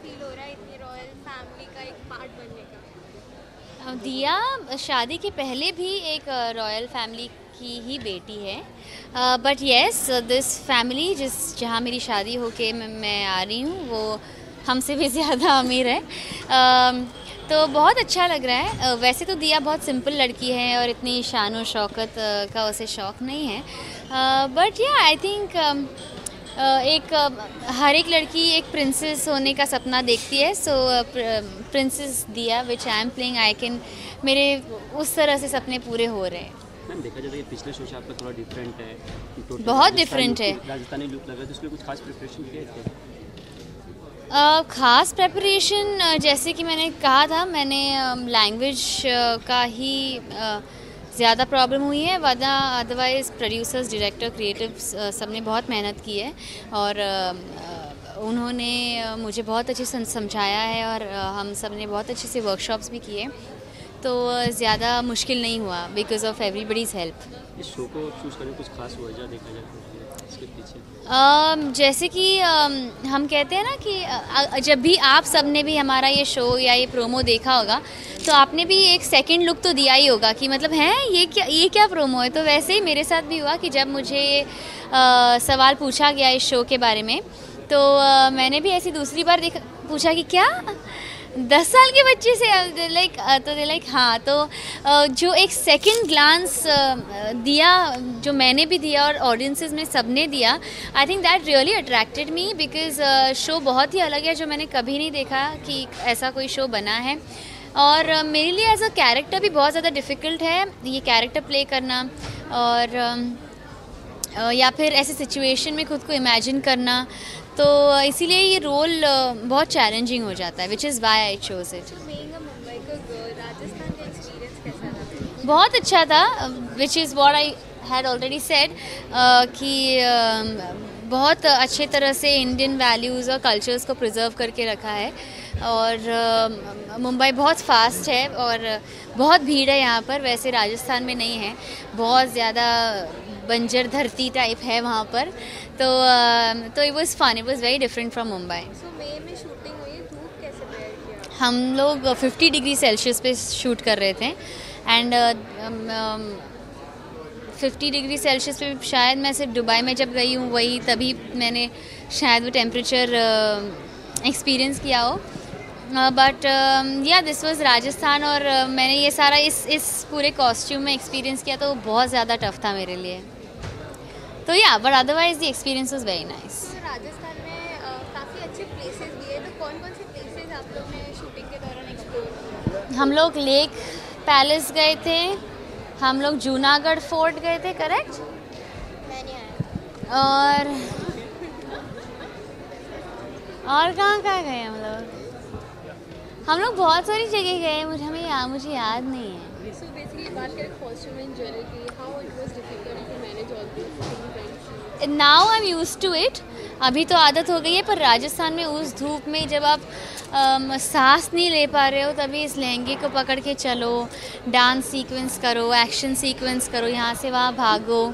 Feel हो रहा है इतनी रॉयल फैमिली का एक पार्ट बनने का? दिया शादी के पहले भी एक रॉयल फैमिली की ही बेटी है, बट येस दिस फैमिली जहाँ मेरी शादी होके मैं आ रही हूँ वो हमसे भी ज़्यादा अमीर है। तो बहुत अच्छा लग रहा है। वैसे तो दिया बहुत सिंपल लड़की है और इतनी शान और शौकत का उसे शौक़ नहीं है, बट या आई थिंक हर एक लड़की एक प्रिंसेस होने का सपना देखती है। So princess Diya which I am playing, I can मेरे उस तरह से सपने पूरे हो रहे हैं। मैम देखा जाता है कि पिछले शो से आपका थोड़ा डिफरेंट है, बहुत डिफरेंट है। राजस्थानी लुक लग रहा है, तो उसमें कुछ खास प्रिपरेशन किया है क्या? ख़ास प्रेपरेशन जैसे कि मैंने कहा था, मैंने लैंग्वेज का ही ज़्यादा प्रॉब्लम हुई है, वरना अदरवाइज़ प्रोड्यूसर्स, डायरेक्टर, क्रिएटिव्स सब ने बहुत मेहनत की है और उन्होंने मुझे बहुत अच्छे से समझाया है और हम सब ने बहुत अच्छे से वर्कशॉप्स भी किए, तो ज़्यादा मुश्किल नहीं हुआ बिकॉज ऑफ एवरीबडीज़ हेल्प। इस शो को चूज़ करने कुछ खास वजह देखा जाए तो इसके पीछे? जैसे कि हम कहते हैं ना कि जब भी आप सब ने भी हमारा ये शो या ये प्रोमो देखा होगा तो आपने भी एक सेकंड लुक तो दिया ही होगा कि मतलब है ये क्या प्रोमो है। तो वैसे ही मेरे साथ भी हुआ कि जब मुझे सवाल पूछा गया इस शो के बारे में, तो मैंने भी ऐसी दूसरी बार पूछा कि क्या 10 साल के बच्चे से लाइक हाँ। तो जो एक सेकंड ग्लांस दिया, जो मैंने भी दिया और ऑडियंसेस में सबने दिया, I think that really attracted me because show बहुत ही अलग है, जो मैंने कभी नहीं देखा कि ऐसा कोई शो बना है। और मेरे लिए एज अ कैरेक्टर भी बहुत ज़्यादा डिफ़िकल्ट है ये कैरेक्टर प्ले करना, और या फिर ऐसे सिचुएशन में खुद को इमेजिन करना, तो इसीलिए ये रोल बहुत चैलेंजिंग हो जाता है, which is why I chose it. Mumbai का गर्ल, राजस्थान का एक्सपीरियंस कैसा रहा? बहुत अच्छा था, which is what I had already said कि बहुत अच्छे तरह से इंडियन वैल्यूज़ और कल्चर्स को प्रिजर्व करके रखा है। और मुंबई बहुत फास्ट है और बहुत भीड़ है यहाँ पर, वैसे राजस्थान में नहीं है, बहुत ज़्यादा बंजर धरती टाइप है वहाँ पर। तो it was fun, it was very different from Mumbai. So May में शूटिंग हुई, धूप कैसे बेयर किया? हम लोग 50 डिग्री सेल्सियस पे शूट कर रहे थे एंड 50 डिग्री सेल्सियस पे शायद मैं सिर्फ दुबई में जब गई हूँ वही तभी मैंने शायद वो टेम्परेचर एक्सपीरियंस किया हो, बट या दिस वाज राजस्थान। और मैंने ये सारा इस पूरे कॉस्ट्यूम में एक्सपीरियंस किया, तो बहुत ज़्यादा टफ था मेरे लिए। तो या but otherwise the experience was very nice. तो राजस्थान में काफ़ी अच्छे प्लेसेस भी है, तो कौन कौन से प्लेसेस आप लोग ने शूटिंग के दौरान एक्सप्लोर किया? हम लोग लेक पैलेस गए थे, हम लोग जूनागढ़ फोर्ट गए थे, करेक्ट? मैं नहीं आया। और कहाँ कहाँ गए हम लोग बहुत सारी जगह गए, मुझे याद नहीं है। सो बेसिकली बात करें कॉस्ट्यूम एंड ज्वेलरी की, how it was difficult to manage all this? Now I am used to it, अभी तो आदत हो गई है, पर राजस्थान में उस धूप में जब आप सांस नहीं ले पा रहे हो तभी इस लहंगे को पकड़ के चलो, डांस सीक्वेंस करो, एक्शन सीक्वेंस करो, यहाँ से वहाँ भागो,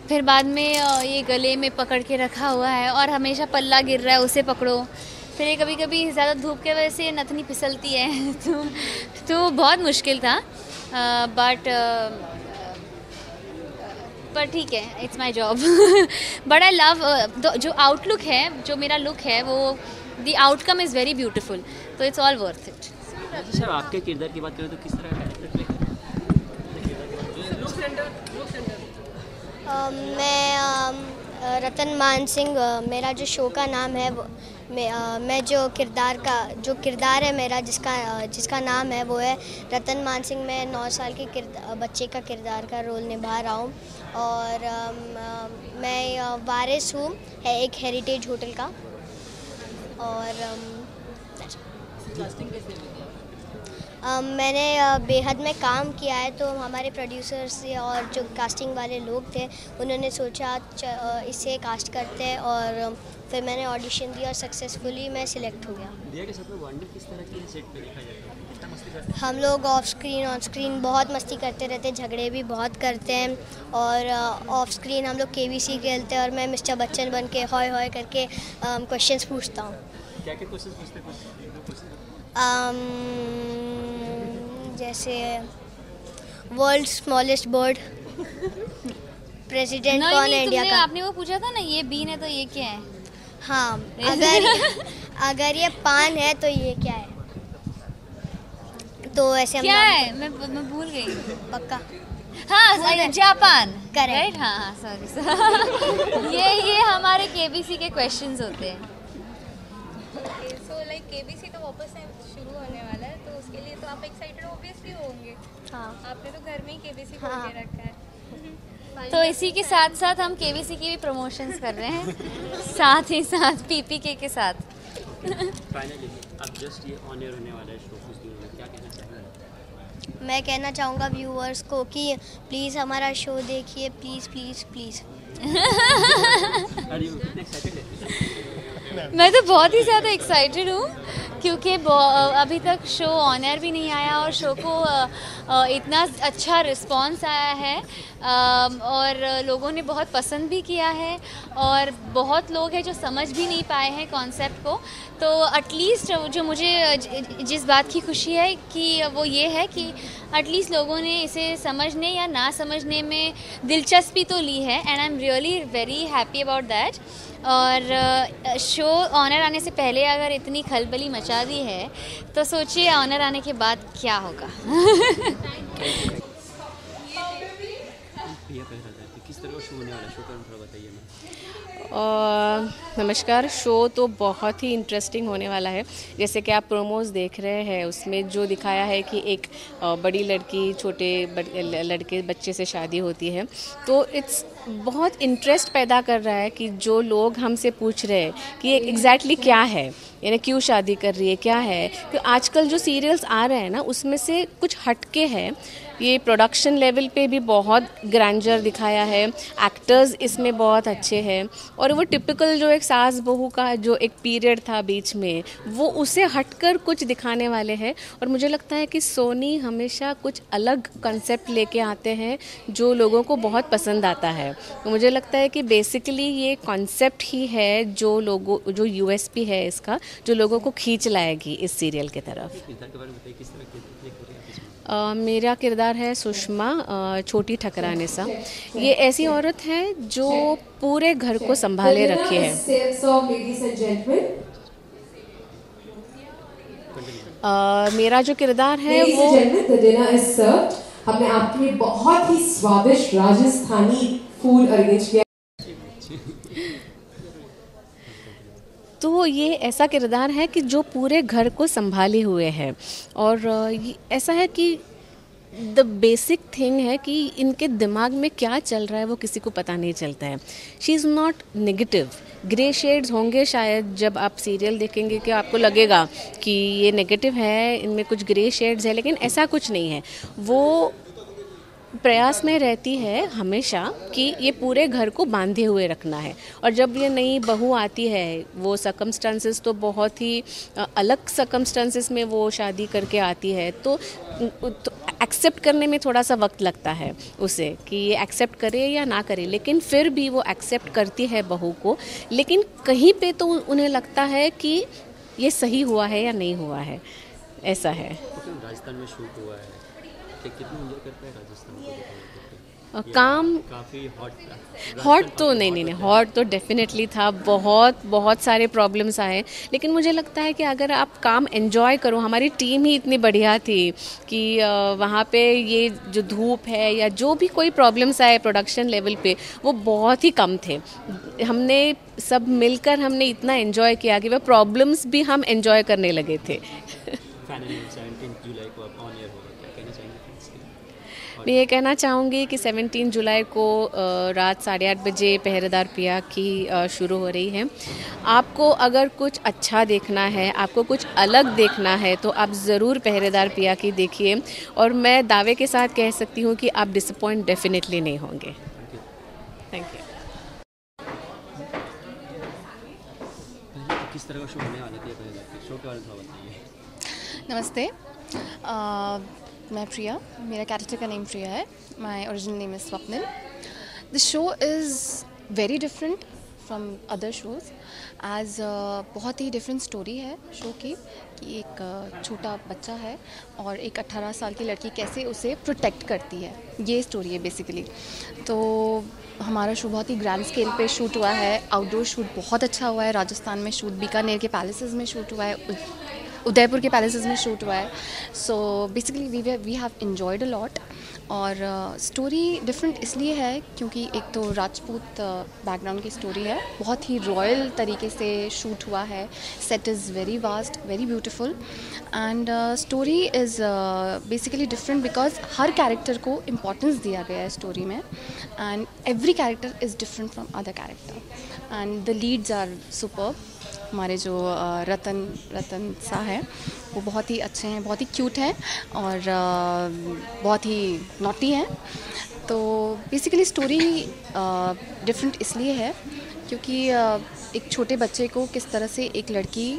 फिर बाद में ये गले में पकड़ के रखा हुआ है और हमेशा पल्ला गिर रहा है उसे पकड़ो, फिर ये कभी कभी ज़्यादा धूप के वजह से नथनी फिसलती है तो बहुत मुश्किल था, पर ठीक है, it's my job. But I love जो आउटलुक है, जो मेरा लुक है, वो the outcome is very beautiful, तो it's all worth it. Sir आपके किरदार की बात करें तो किस तरह का कैरेक्टर प्ले करें? मैं रतन मान सिंह, मेरा जो शो का नाम है वो मैं जो किरदार है मेरा जिसका नाम है वो है रतन मान सिंह। मैं 9 साल के बच्चे का किरदार का रोल निभा रहा हूँ और मैं वारिस हूँ है एक हेरिटेज होटल का। और मैंने बेहद में काम किया है, तो हमारे प्रोड्यूसर्स और जो कास्टिंग वाले लोग थे उन्होंने सोचा इसे कास्ट करते हैं, और फिर मैंने ऑडिशन दिया और सक्सेसफुली मैं सिलेक्ट हो गया। दिया के साथ में बॉन्डिंग किस तरह की सेट पे देखा जाता है? कितना मस्ती करते हैं? हम लोग ऑन स्क्रीन बहुत मस्ती करते रहते हैं, झगड़े भी बहुत करते हैं, और ऑफ स्क्रीन हम लोग KBC खेलते हैं और मैं मिस्टर बच्चन बन के हॉय हॉय करके क्वेश्चंस पूछता हूँ। क्या क्या क्वेश्चन पूछते हैं? जैसे वर्ल्ड स्मॉलेस्ट बर्ड, प्रेसिडेंट नहीं, कौन है नहीं, इंडिया तुमने का? आपने वो पूछा था ना, ये बीन है तो ये क्या है? हाँ, अगर ये पान है तो ये क्या है? तो ऐसे हम क्या नाम- है? मैं भूल गई। पक्का हाँ, जापान। Correct. राइट, हाँ, सॉरी। ये हमारे केबीसी के क्वेश्चंस होते हैं। सो लाइक केबीसी तो वापस से शुरू होने वाला है, तो उसके लिए तो आप एक्साइटेड ऑब्वियसली होंगे। हाँ। आपने तो घर में ही केबीसी खोल हाँ। के रखा है। तो इसी के साथ साथ हम केबीसी की भी प्रमोशंस कर रहे हैं, साथ ही साथ पीपीके के साथ। फाइनली अब जस्ट ये ऑन एयर होने वाला है शो, कुछ दिनों में क्या कहना चाहेंगे? मैं कहना चाहूँगा व्यूअर्स को कि प्लीज़ हमारा शो देखिए, please please please. Are you excited? मैं तो बहुत ही ज़्यादा एक्साइटेड हूँ, क्योंकि अभी तक शो ऑन एयर भी नहीं आया और शो को इतना अच्छा रिस्पांस आया है, और लोगों ने बहुत पसंद भी किया है, और बहुत लोग हैं जो समझ भी नहीं पाए हैं कॉन्सेप्ट को। तो एटलीस्ट जो मुझे जिस बात की खुशी है कि वो ये है कि एटलीस्ट लोगों ने इसे समझने या ना समझने में दिलचस्पी तो ली है, and I am really very happy about that. और शो ऑनर आने से पहले अगर इतनी खलबली मचा दी है, तो सोचिए ऑनर आने के बाद क्या होगा। प्रिया कह रहा था कि किस तरह का शो होने वाला है, शो का थोड़ा बताइए ना। नमस्कार। शो तो बहुत ही इंटरेस्टिंग होने वाला है। जैसे कि आप प्रोमोज देख रहे हैं, उसमें जो दिखाया है कि एक बड़ी लड़की छोटे लड़के बच्चे से शादी होती है, तो इट्स बहुत इंटरेस्ट पैदा कर रहा है कि जो लोग हमसे पूछ रहे हैं कि ये एग्जैक्टली क्या है, यानी क्यों शादी कर रही है, क्या है। कि आजकल जो सीरियल्स आ रहे हैं ना, उसमें से कुछ हटके हैं। ये प्रोडक्शन लेवल पे भी बहुत ग्रैंडर दिखाया है, एक्टर्स इसमें बहुत अच्छे हैं, और वो टिपिकल जो एक सास बहू का जो एक पीरियड था बीच में, वो उसे हटकर कुछ दिखाने वाले हैं। और मुझे लगता है कि सोनी हमेशा कुछ अलग कंसेप्ट लेके आते हैं जो लोगों को बहुत पसंद आता है। तो मुझे लगता है कि बेसिकली ये कॉन्सेप्ट ही है जो यूएसपी है इसका, जो लोगों को खींच लाएगी इस सीरियल की तरफ। किरदार के बारे में बताइए, किस तरह के प्ले कर रहे हैं आप इसमें? मेरा किरदार है सुषमा, छोटी ठकराने सा। ये ऐसी औरत है जो पूरे घर को संभाले रखी है। मेरा जो किरदार है वो हमने आपके लिए बहुत ही स्वादिष्ट राजस्थानी फूड अरेंज किया। तो ये ऐसा किरदार है कि जो पूरे घर को संभाले हुए है, और ऐसा है कि द बेसिक थिंग है कि इनके दिमाग में क्या चल रहा है वो किसी को पता नहीं चलता है। She is not negative. Grey shades होंगे शायद, जब आप सीरियल देखेंगे कि आपको लगेगा कि ये नेगेटिव है, इनमें कुछ ग्रे शेड्स है, लेकिन ऐसा कुछ नहीं है। वो प्रयास में रहती है हमेशा कि ये पूरे घर को बांधे हुए रखना है। और जब ये नई बहू आती है, वो सर्कमस्टांसेस तो बहुत ही अलग सर्कमस्टांसेस में वो शादी करके आती है, तो एक्सेप्ट करने में थोड़ा सा वक्त लगता है उसे कि ये एक्सेप्ट करे या ना करे, लेकिन फिर भी वो एक्सेप्ट करती है बहू को। लेकिन कहीं पे तो उन्हें लगता है कि ये सही हुआ है या नहीं हुआ है, ऐसा है। राजस्थान में शूट हुआ है, कितनी एंजॉय करता है राजस्थान को? काम काफ़ी हॉट तो नहीं, हॉट तो डेफिनेटली था। बहुत सारे प्रॉब्लम्स आए, लेकिन मुझे लगता है कि अगर आप काम एंजॉय करो, हमारी टीम ही इतनी बढ़िया थी कि वहाँ पे ये जो धूप है या जो भी कोई प्रॉब्लम्स आए प्रोडक्शन लेवल पे, वो बहुत ही कम थे। हमने सब मिलकर हमने इतना एंजॉय किया कि वह प्रॉब्लम्स भी हम एंजॉय करने लगे थे। फाइनली 17 जुलाई को अब ऑन एयर होगा, क्या कहना चाहेंगे फ्रेंड्स के लिए? मैं ये कहना चाहूँगी कि 17 जुलाई को रात 8:30 बजे पहरेदार पिया की शुरू हो रही है। आपको अगर कुछ अच्छा देखना है, आपको कुछ अलग देखना है, तो आप ज़रूर पहरेदार पिया की देखिए, और मैं दावे के साथ कह सकती हूँ कि आप डिसअपॉइंट डेफिनेटली नहीं होंगे। Thank you. किस तरह का शो होने वाला है, शो के बारे में थोड़ा बताइए। नमस्ते, मैं प्रिया, मेरा कैरेक्टर का नेम प्रिया है। My original name is Swapnil. The show is very different from other shows. As बहुत ही डिफरेंट स्टोरी है शो की, कि एक छोटा बच्चा है और एक 18 साल की लड़की कैसे उसे प्रोटेक्ट करती है, ये स्टोरी है बेसिकली। तो हमारा शो बहुत ही ग्रैंड स्केल पे शूट हुआ है, आउटडोर शूट बहुत अच्छा हुआ है, राजस्थान में शूट, बीकानेर के पैलेसेस में शूट हुआ है, उदयपुर के पैलेसेस में शूट हुआ है। So basically we have enjoyed a lot. और स्टोरी डिफरेंट इसलिए है क्योंकि एक तो राजपूत बैकग्राउंड की स्टोरी है, बहुत ही रॉयल तरीके से शूट हुआ है, set is very vast, very beautiful, and story is basically different because हर कैरेक्टर को इम्पोर्टेंस दिया गया है स्टोरी में, and every character is different from other character, and the leads are superb. हमारे जो रतन सा है वो बहुत ही अच्छे हैं, बहुत ही क्यूट हैं और बहुत ही नॉटी हैं। तो बेसिकली स्टोरी डिफरेंट इसलिए है क्योंकि एक छोटे बच्चे को किस तरह से एक लड़की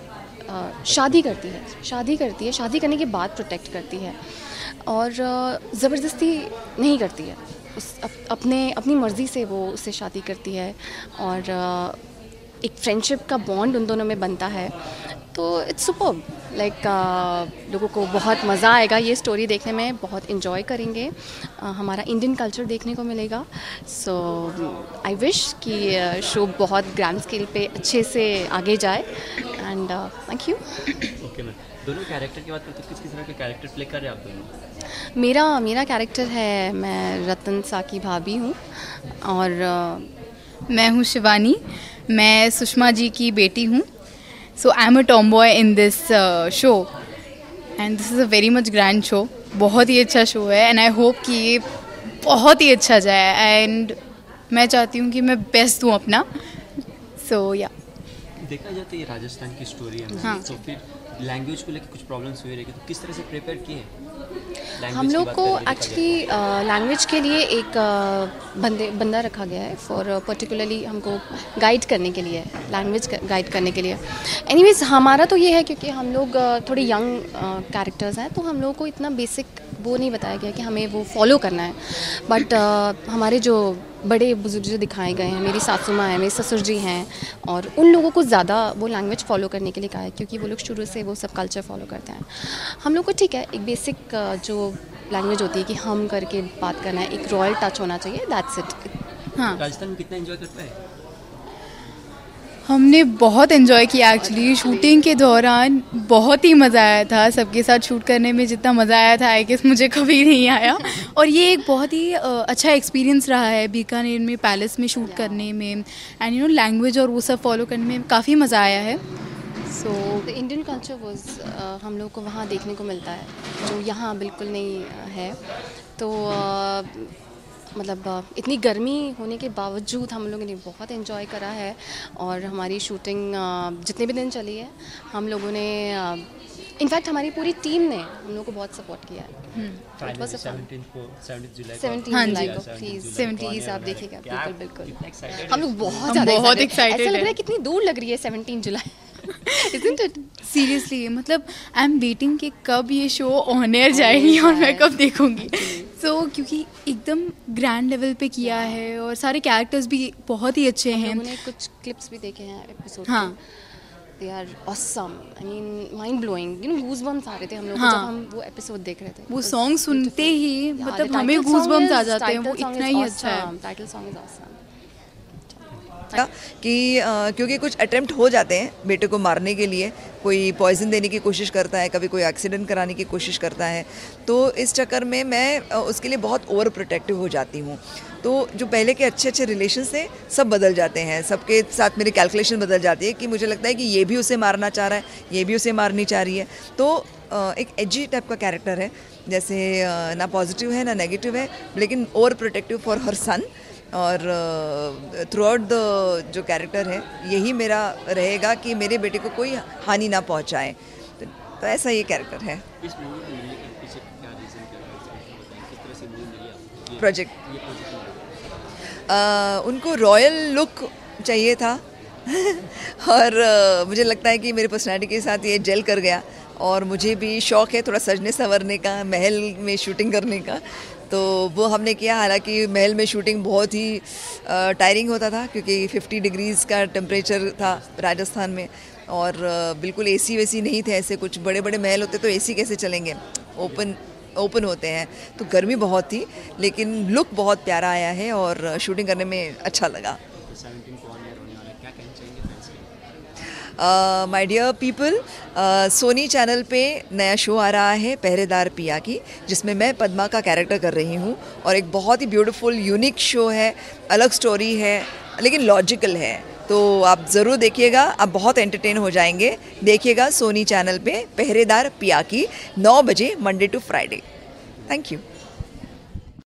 शादी करती है, शादी करने के बाद प्रोटेक्ट करती है और ज़बरदस्ती नहीं करती है, अपनी मर्ज़ी से वो उससे शादी करती है और एक फ्रेंडशिप का बॉन्ड उन दोनों में बनता है। तो इट्स सुपर्ब, लाइक लोगों को बहुत मज़ा आएगा ये स्टोरी देखने में, बहुत इन्जॉय करेंगे, हमारा इंडियन कल्चर देखने को मिलेगा। सो आई विश कि शो बहुत ग्रैंड स्केल पे अच्छे से आगे जाए and thank you. Okay ma'am, दोनों कैरेक्टर की बात करते हैं, किस तरह के कैरेक्टर प्ले कर रहे हैं आप दोनों? मेरा कैरेक्टर है, मैं रतन सा की भाभी हूँ और मैं हूँ शिवानी, मैं सुषमा जी की बेटी हूँ। So I am a tomboy in this show and this is a very much grand show. बहुत ही अच्छा शो है एंड आई होप कि ये बहुत ही अच्छा जाए एंड मैं चाहती हूँ कि मैं बेस्ट दूँ अपना। सो या देखा जाता है ये राजस्थान की स्टोरी है, हाँ। तो फिर लैंग्वेज को लेकर कुछ प्रॉब्लम्स हुए रहेगी, तो किस तरह से प्रिपेयर किए हैं? हम लोग को एक्चुअली लैंग्वेज के लिए एक बंदा रखा गया है फॉर पर्टिकुलरली हमको गाइड करने के लिए, लैंग्वेज गाइड करने के लिए। एनीवेज हमारा तो ये है क्योंकि हम लोग थोड़े यंग कैरेक्टर्स हैं, तो हम लोग को इतना बेसिक वो नहीं बताया गया कि हमें वो फॉलो करना है। बट हमारे जो बड़े बुजुर्ग जो दिखाए गए हैं, मेरी सासू माँ है, मेरे ससुर जी हैं, और उन लोगों को ज़्यादा वो लैंग्वेज फॉलो करने के लिए कहा है क्योंकि वो लोग शुरू से वो सब कल्चर फॉलो करते हैं। हम लोग को ठीक है, एक बेसिक जो लैंग्वेज होती है कि हम करके बात करना है, एक रॉयल टच होना चाहिए, दैट्स इट। हाँ, राजस्थान में कितना एंजॉय करता है? हमने बहुत एंजॉय किया एक्चुअली। शूटिंग के दौरान बहुत ही मज़ा आया था, सबके साथ शूट करने में जितना मज़ा आया था आई गेस मुझे कभी नहीं आया। और ये एक बहुत ही अच्छा एक्सपीरियंस रहा है बीकानेर में पैलेस में शूट करने में एंड यू नो लैंग्वेज और वो सब फॉलो करने में काफ़ी मज़ा आया है। So the Indian culture was हम लोग को वहाँ देखने को मिलता है जो यहाँ बिल्कुल नहीं है। तो मतलब इतनी गर्मी होने के बावजूद हम लोगों ने बहुत एंजॉय करा है और हमारी शूटिंग जितने भी दिन चली है हम लोगों ने इनफैक्ट हमारी पूरी टीम ने हम लोग को बहुत सपोर्ट किया है। 17 जुलाई को प्लीज़ 70 आप देखिएगा, बिल्कुल हम लोग बहुत बहुत ज़्यादा excited ऐसा लग रहा है हैं। कितनी दूर लग रही है 17 जुलाई Isn't it? सीरियसली मतलब आई एम वेटिंग कि कब ये शो ऑन एयर जाएगी और मैं कब देखूंगी। सो क्योंकि एकदम ग्रैंड लेवल पे किया है और सारे कैरेक्टर्स भी बहुत ही अच्छे हैं। हमने कुछ क्लिप्स भी देखे हैं एपिसोड हाँ। They are awesome, I mean mind blowing, you know goosebumps आ रहे थे हम लोग को हाँ। जब हम वो एपिसोड देख रहे थे। वो सॉन्ग सुनते ही मतलब हमें गूज़बम्स आ जाते हैं, वो इतना ही अच्छा है। Title song is awesome. कि क्योंकि कुछ अटेम्प्ट हो जाते हैं बेटे को मारने के लिए, कोई पॉइजन देने की कोशिश करता है, कभी कोई एक्सीडेंट कराने की कोशिश करता है, तो इस चक्कर में मैं उसके लिए बहुत ओवर प्रोटेक्टिव हो जाती हूँ। तो जो पहले के अच्छे अच्छे रिलेशन थे सब बदल जाते हैं, सबके साथ मेरी कैलकुलेशन बदल जाती है कि मुझे लगता है कि ये भी उसे मारना चाह रहा है, ये भी उसे मारनी चाह रही है। तो एक एजी टाइप का कैरेक्टर है, जैसे ना पॉजिटिव है ना नेगेटिव है, लेकिन ओवर प्रोटेक्टिव फॉर हर सन। और थ्रू आउट द जो कैरेक्टर है यही मेरा रहेगा कि मेरे बेटे को कोई हानि ना पहुंचाए। तो ऐसा ये कैरेक्टर है। इस मूवी को मिलने के पीछे क्या रीज़न क्या है, किस तरह से मूवी मिली आपको? प्रोजेक्ट उनको रॉयल लुक चाहिए था और मुझे लगता है कि मेरी पर्सनैलिटी के साथ ये जेल कर गया और मुझे भी शौक़ है थोड़ा सजने संवरने का, महल में शूटिंग करने का, तो वो हमने किया। हालांकि महल में शूटिंग बहुत ही टायरिंग होता था क्योंकि 50 डिग्रीज़ का टेम्परेचर था राजस्थान में, और बिल्कुल एसी वेसी नहीं थे। ऐसे कुछ बड़े बड़े महल होते तो एसी कैसे चलेंगे, ओपन होते हैं, तो गर्मी बहुत थी, लेकिन लुक बहुत प्यारा आया है और शूटिंग करने में अच्छा लगा। 17 को ऑन एयर होने वाला है, क्या कहना चाहेंगे फैंस के? My dear people, Sony channel पे नया शो आ रहा है पहरेदार पिया की, जिसमें मैं पद्मा का कैरेक्टर कर रही हूँ, और एक बहुत ही ब्यूटीफुल यूनिक शो है, अलग स्टोरी है लेकिन लॉजिकल है। तो आप ज़रूर देखिएगा, आप बहुत एंटरटेन हो जाएंगे। देखिएगा सोनी चैनल पे पहरेदार पिया की 9 बजे Monday to Friday. Thank you.